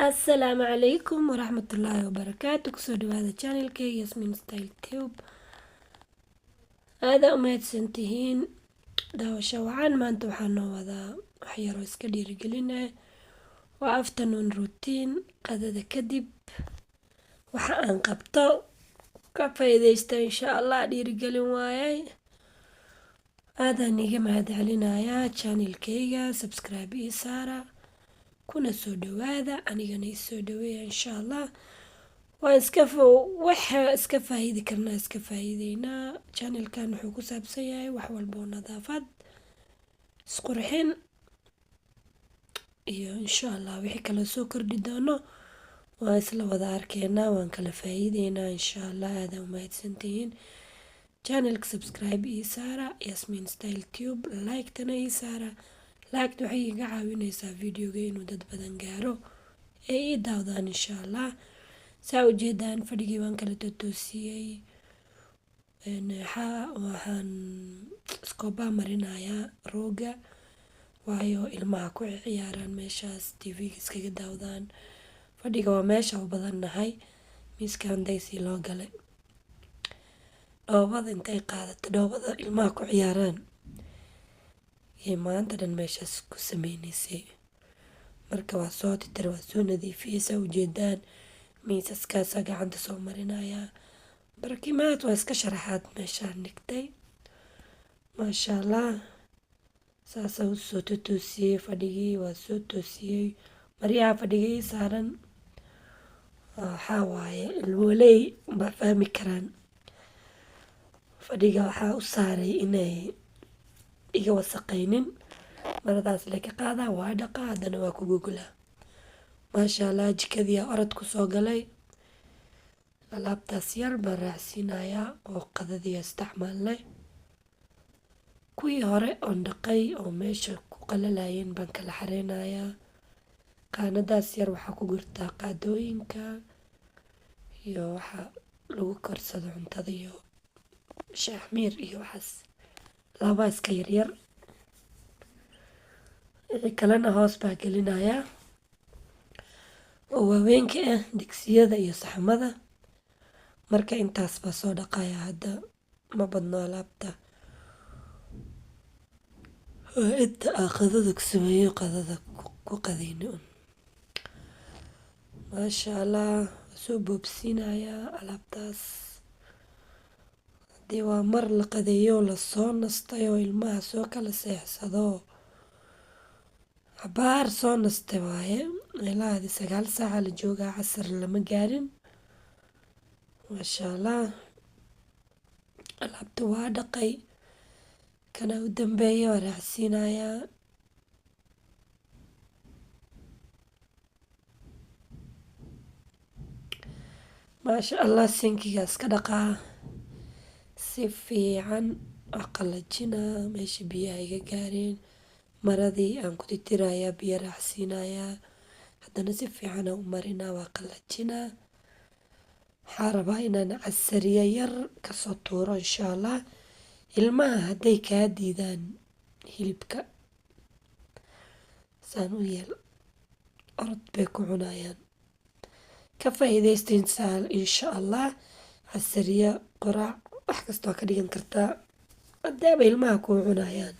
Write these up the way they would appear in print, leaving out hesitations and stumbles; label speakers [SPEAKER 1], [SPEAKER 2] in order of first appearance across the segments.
[SPEAKER 1] Asalaamu calaykum waraxmatullaahi wabarakaatu. Kusoo dhawaada channelkayga Yasmin Style Tube. Aada u mahadsantihiin daawasho wacan. Maanta waxaa noo wadaa wax yaroo iska dhiirigelinaya. Waa afternoon routine qadada kadib waxa aan qabto ka faa'iidaysta insha Allah. Dhiirigelin waayay aadaan iga mahadcelinayaa channelkayga. Subscribe ii saara kuna soo dhawaada, anigana ii soo dhaweeya insha Allah. waxa iska faa'iidi karnaa iska faa'iideynaa. Channelkan wuxuu ku saabsan yahay wax walba oo nadaafad, isqurxin iyo insha Allah wixii kala soo kordhi doono waan isla wada arkeynaa, waan kala faa'iideynaa insha Allah. aada u mahadsantihiin. Channelka subscribe ii saara Yasmin Style Tube, like-tana ii saara. Like waxay iga caawinaysaa videoga inuu dad badan gaaro ee ii daawdaan insha Allah. saa u jeedaan fadhigii waan kala toosiyay. waxaan iskooba marinayaa rooga, waayo ilmaha ku ciyaaraan meeshaas, TV-ga iskaga daawdaan. Fadhiga waa meesha u badannahay, miiskan daysi loo galay. Dhoobada intay qaadato, dhoobada ilmaha ku ciyaaraan iyo maanta dhan meeshaas ku sameynaysay. Marka waa soo titir, waa soo nadiifiyay. saa u jeedaan miisaskaasa gacanta soo marinayaa. barkimaad waa iska sharaxaad meeshaan dhigtay, maasha Allah. saasa u soo toosiyey fadhigii, waa soo toosiyey. maryaha fadhigii saaran waxaa waaye ilmooley ma fahmi karaan. fadhiga waxaa u saaray inay iga wasaqaynin. maradaas le ka qaadaa, waa dhaqaa, haddana waa ku gugulaa. maasha Allah. jikadii orod ku soo galay. alaabtaas yar baan raacsiinayaa oo qadadii isticmaalnay. kuwii hore oon dhaqay oo meesha ku qalalayeen baan kala xareynayaa. qaanadaas yar waxaa ku gurtaa qaadooyinka iyo waxa lagu karsado cuntada iyo shaahmiir iyo waxaas, laba iska yaryar. wixii kalena hoos baa gelinayaa oo waaweynka ah, digsiyada iyo saxamada. marka intaas baa soo dhaqaya. hadda ma badno alaabta, inta qadada ku sameeyo qadada ku qadayno. maasha Allah. soo boobsiinayaa alaabtaas. haddii waa mar la qadeeyo lasoo nastay oo ilmaha soo kala seexsado, cabaar soo nastay waaye. ilaa 9 saaca la joogaa, casar lama gaarin. maasha Allah. alaabta waa dhaqay, kana u dambeeya waa raacsiinayaa. maasha Allah. sinkiga iska dhaqaa si fiican, waa qalajinaa meesha biyaha iga gaareen. maradii aan ku titirayaa, biyo raacsiinayaa. haddana si fiican aan u marinaa, waa qalajinaa. waxaa rabaa inaan casariya yar kasoo tuuro insha Allah. ilmaha hadday kaa diidaan hilibka, saan u yeel, orod bay ku cunayaan. ka faa'iidaysta insha Allah. casariya, qoraac, wax kastoo ka dhigan kartaa haddaaba ilmaha kuu cunayaan.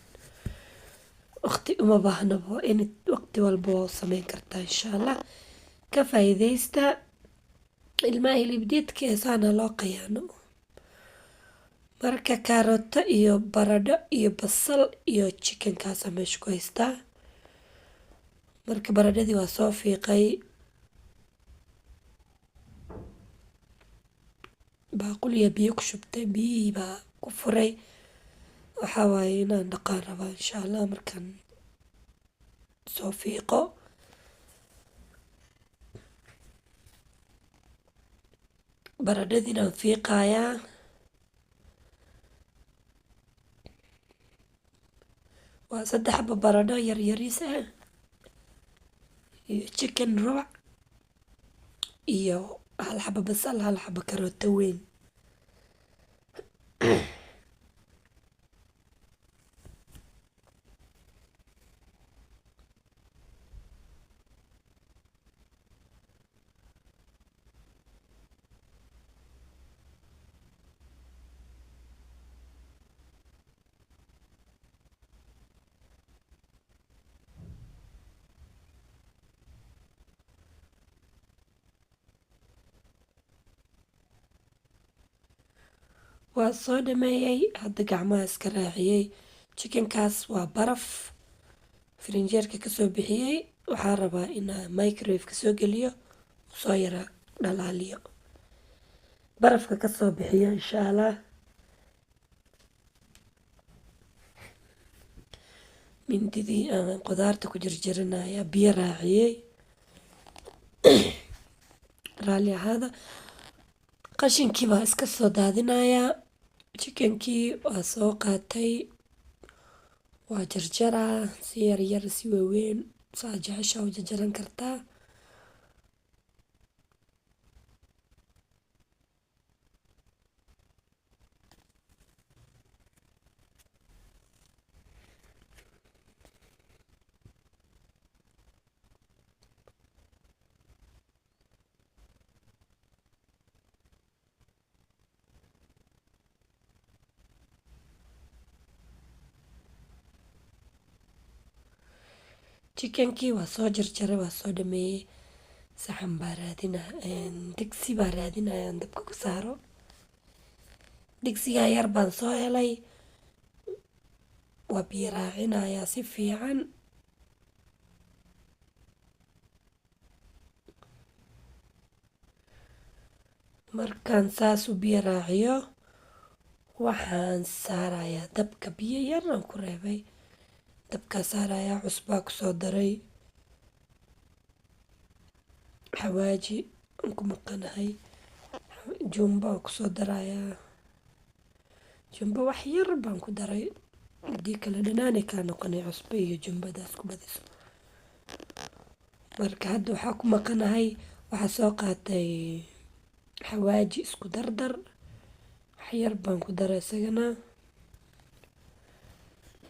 [SPEAKER 1] waqti uma baahnabo, in waqti walba waa sameyn kartaa insha Allah. ka faa'iidaysta. ilmaha hilib diidka saana loo qayaano. marka kaarooto iyo baradho iyo basal iyo chickenkaasa meesha ku haystaa. marka baradhadii waa soo fiiqay, baaquliya biyo ku shubtay, biyihii baa ku furay. waxaa waaye inaan dhaqaan rabaa insha Allah. markaan soo fiiqo, baradhadiinaan fiiqayaa. waa 3 xabo baradho yaryariis ah iyo chicken rubac iyo 1 xabo basal, 1 xabo karooto weyn. waa soo dhameeyey, hadda gacmaha iska raaciyey. Chickenkaas waa baraf firinjeerka kasoo bixiyey. Waxaa rabaa inaa microwave kasoo geliyo soo yara dhalaaliyo. barafka kasoo bixiyo insha allah. mindidii aan qudaarta ku jarjaranaya biyo raaciyey. raalli ahaada. qashinkii baa iska soo daadinayaa. chickenkii waa soo qaatay, waa jarjaraa si yaryar si waaweyn saa jecesha u jarjaran kartaa. chickenkii waa soo jarjaray, waa soo dhameeyey. saxan baa digsi baa raadinaya aan dabka ku saaro. digsigaa yar baan soo helay, waa biyo raacinayaa si fiican. markaan saas u biyo raaciyo waxaan saarayaa dabka. biyo yar aan ku reebay, dabkaa saarayaa. cusbaa kusoo daray, xawaaji aan ku maqanahay, jumbo aan kusoo darayaa. jumbo wax yar baan ku daray, hadii kale dhanaanay kaa noqonay cusbo iyo jumbadaas ku badiso. marka hadda waxaa ku maqanahay, waxaa soo qaatay xawaaji isku dardar, wax yar baan ku daray isagana.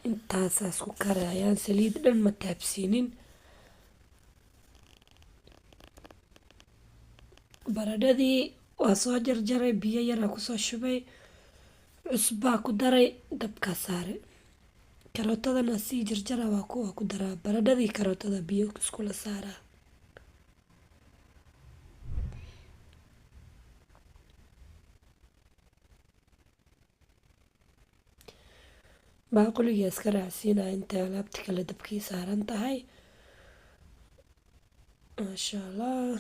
[SPEAKER 1] intaasaas ku karayaan, saliid dhan ma taabsiinin. baradhadii waa soo jarjaray, biyo yaraa kusoo shubay, cusbaa ku daray, dabkaa saare. karootadana sii jarjara waa kuwa ku daraa. baradhadii karootada biyo iskula saaraa. baaquliga iska raacsiinaya intay alaabta kale dabkii saaran tahay. maasha allah.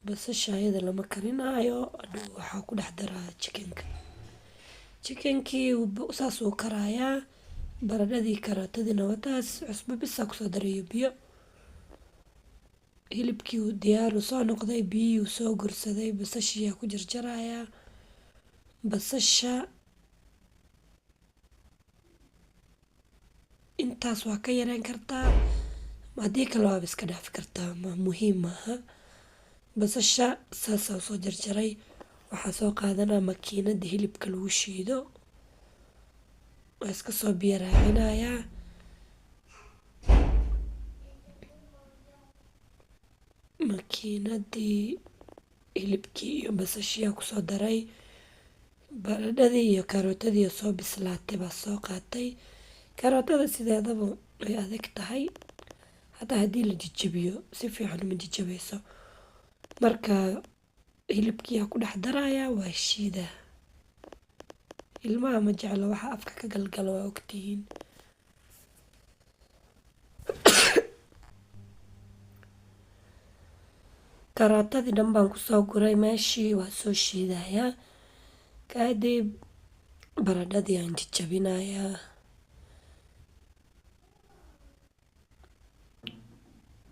[SPEAKER 1] basasha ayada lama karinaayo, hadhow waxaa ku dhex daraa chickenkii saas uu karayaa. baradhadii karootadiina wataas, cusbo bisaa kusoo darayo biyo. hilibkii uu diyaaru soo noqday, biyihii uu soo gursaday. basashiyaa ku jarjarayaa. basasha intaas waa ka yareen kartaa, haddii kale waaba iska dhaafi kartaa, muhiim maaha. basasha saasaa usoo jarjaray. waxaa soo qaadanaa makiinada hilibka lagu shiido, waa iska soo biyo raacinayaa. makiinadii hilibkii iyo basashiyaa kusoo daray. baradhadii iyo karootadii soo bislaatay baa soo qaatay. karootada sideedaba way adag tahay, hataa haddii la jajabiyo si fiican uma jajabayso. marka hilibkiyaa ku dhex darayaa, waa shiidaa. ilmaha ma jeclo waxa afka ka galgalo, waa ogtihiin. karootadii dhan baan kusoo guray meeshii, waa soo shiidayaa. kadib baradhadii aan jajabinayaa.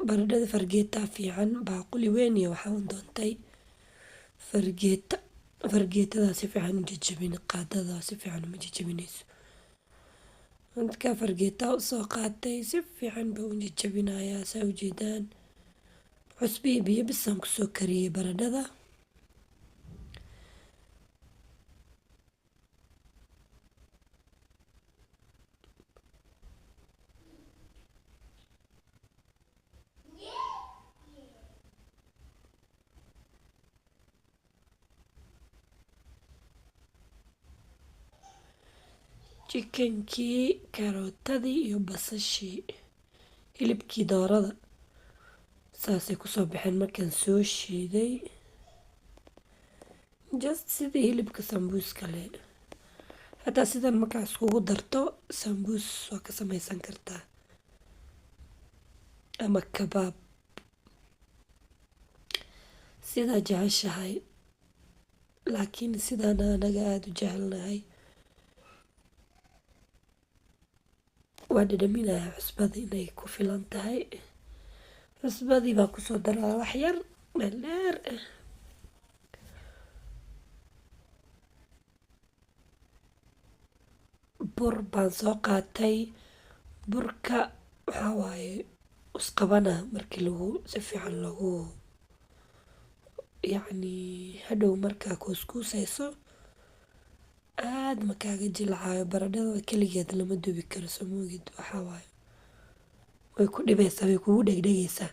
[SPEAKER 1] baradhada fargeetaa fiican, baaquli weyn iyo waxaa un doontay fargeetadaa si fiican u jajabin, qaadada si fiican uma jajabinayso. markaa fargeetaa usoo qaatay, si fiican baa u jajabinayaa. saa ujeedaan, cusbo iyo biyo bisaan kusoo kariyey baradhada. chickenkii, karootadii iyo basashii, hilibkii doorada saasay kusoo baxeen markaan soo shiiday. just sidii hilibka sambuuska leh. Hataa sidan markaa iskugu darto sambuus waa ka samaysan kartaa ama kabaab sidaa jeceshahay, laakiin sidaan anaga aada u jecelnahay. Waan dhadhaminayaa cusbada inay ku filan tahay. Cusbadii baan kusoo daraa wax yar meel dheer ah. Bur baan soo qaatay. Burka waxaa waaye isqabana markii si fiican lagu hadhow markaa kuuskuusayso aad ma kaaga jilcayo. Baradhada keligeed lama dubi karo soo moogid, waxaa waaye way ku dhibaysaa, way kugu dhegdhegaysaa.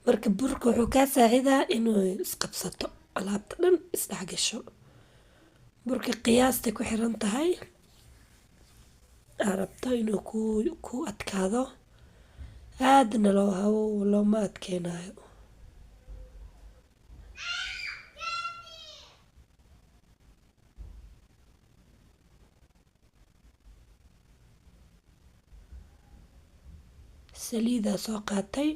[SPEAKER 1] Marka burka wuxuu kaa saacidaa inuu isqabsato, alaabta dhan isdhex gasho. Burka qiyaastay ku xiran tahay aad rabto inuu ku adkaado, aadna looma adkeynayo. Saliidaa soo qaatay.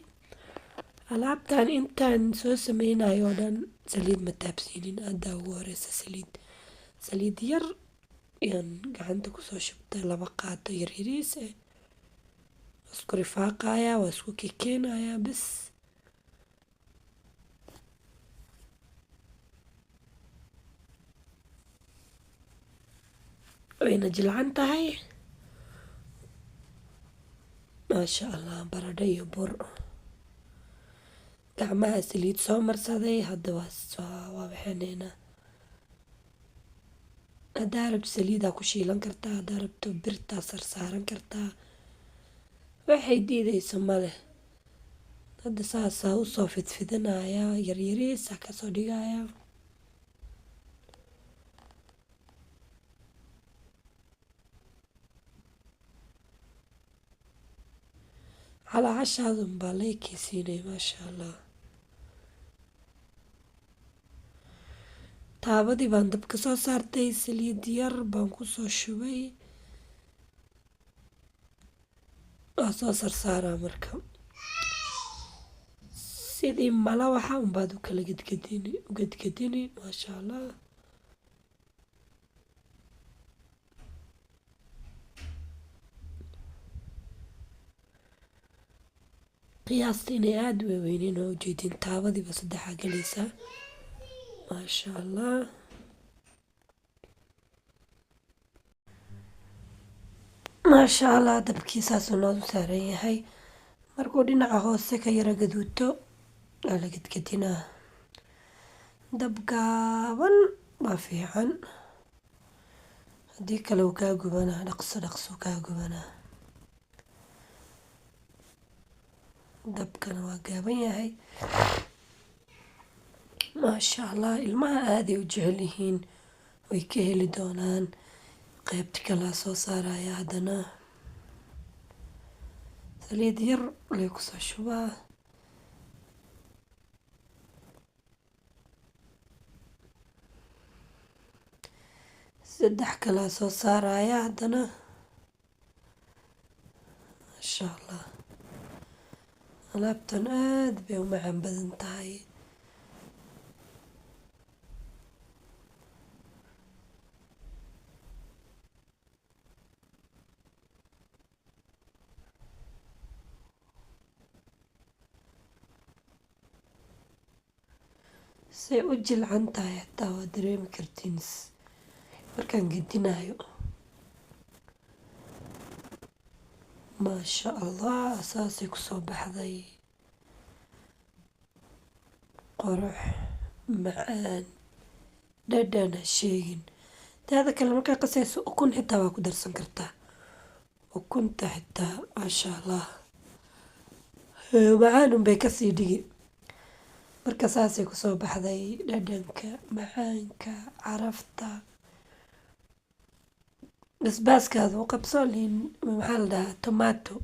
[SPEAKER 1] Alaabtan intaan soo sameynayo oo dhan saliid ma taabsiinin. Hadda ugu horeysa saliid yar ayaan gacanta kusoo shubtay 2 qaado yaryariis ah. Waa isku rifaaqayaa, waa isku kikeenayaa bas. Wayna jilcan tahay. Maasha Allah, baradho iyo bur. Gacmaha saliid soo marsaday. Hadda waa waxayneynaa. Haddaa rabto saliidaa ku shiilan kartaa, haddaa rabto birtaa sarsaaran kartaa, waxay diidayso male. Hadda saasaa usoo fidfidinayaa, yaryariisaa kasoo dhigayaa. Calaashaadun baa la ekeysiinay. Maasha Allah. Taabadii baan dabka soo saartay, saliid yar baan kusoo shubay. Waa soo sarsaaraa marka sidii malawaxa unbaad u kala gedgedini. Maasha Allah. qiyaasta inay aada u waaweynin oo ujeedin. Taabadiiba 3 galaysaa. Maasha Allah. Maasha Allah, dabkiisaasuu noogu saaran yahay. Markuu dhinaca hoose ka yara gaduuto waa la gedgedinaa. Dab gaaban waa fiican, haddii kale wuu kaa gubanaa. Dhaqso kaa gubanaa. Dabkana waa gaaban yahay. Maasha Allah, ilmaha aaday u jecel yihiin, way ka heli doonaan. Qaybta kalaa soo saaraya haddana. Saliid yar lay kusoo shubaa. Saddex kalaa soo saaraya haddana. Maasha Allah, alaabtan aad bay u macaan badan tahay. Say u jilcan tahay xitaa waa dareemi kartiin markaan gedinayo. Maasha Allah, saasay kusoo baxday. Qurux, macaan, dhadhan ha sheegin. Taada kale markaa qasayso ukun xitaa waa ku darsan kartaa. Ukunta xitaa maasha Allah, macaan unbay kasii dhigi. Marka saasay kusoo baxday. Dhadhanka, macaanka, carafta, basbaaskaada u qabso. Maxaa la dhahaa, tomato.